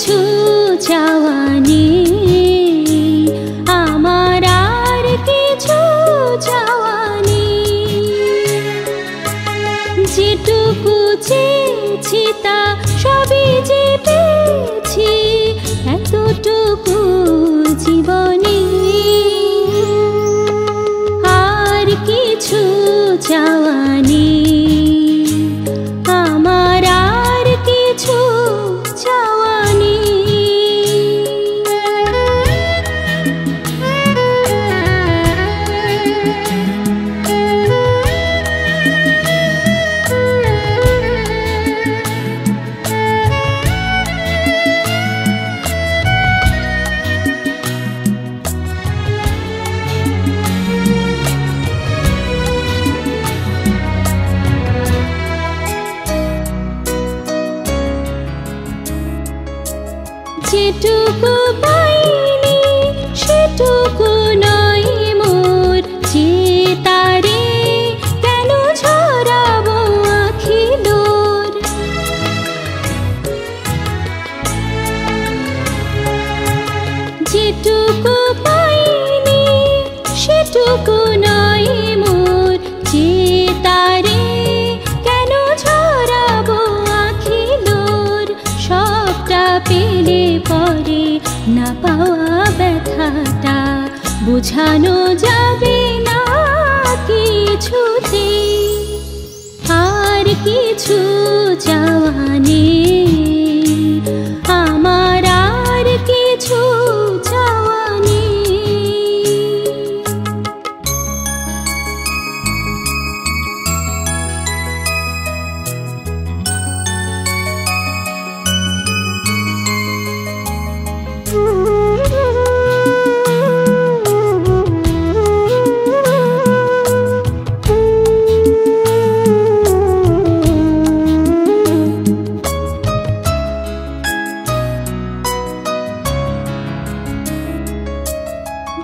কিছু চাওয়া নেই, আমার আর কিছু চাওয়া নেই। যেটুকু চেয়েছি তা সবই যে পেয়েছি, এতটুকু জীবনে আর কিছু চাওয়া নেই, আমার আর কিছু চাওয়া নেই। যেটুকু পাইনি সেটুকু নয় মোর, যে তারে কেন ঝরাবো আখিলোর। যেটুকু পাইনি সেটুকু নয় মোর, যে তারে কেন ঝরাবো আখিলোর। সবটা পেলে পরে না পাওয়া ব্যথাটা বোঝানো যাবে না কিছুতে, আর কিছু চাওয়া নেই, আমার আর কিছু চাওয়া নেই।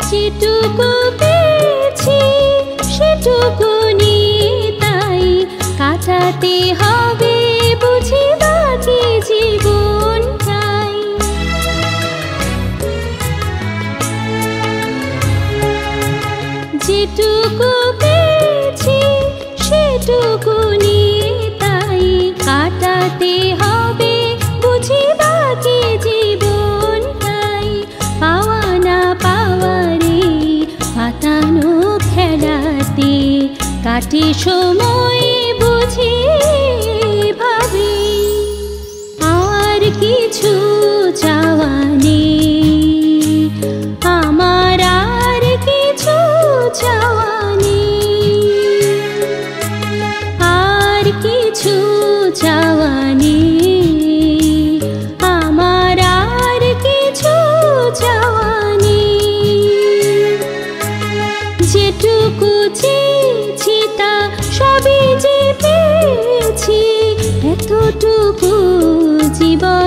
যেটুকু পেয়েছি সেটুকু নিয়ে তাই কাটাতে হবে বুঝি বাকি জীবনটাই। যেটুকু পেয়েছি সেটুকু নিয়ে তাই কাটাতে হবে বুঝি বাকি জীবনটাই। পাওয়া না পাওয়ারে পাতানো খেলাতে কাটে সময় বুঝি ভাবে, আর কিছু চাওয়া নেই, আমার আর কিছু চাওয়া নেই, আর কিছু চাওয়া নেই, আমার আর কিছু চাওয়া নেই। যেটুকু চেয়েছি তা সবই যে পেয়েছি, এতটুকু জীবন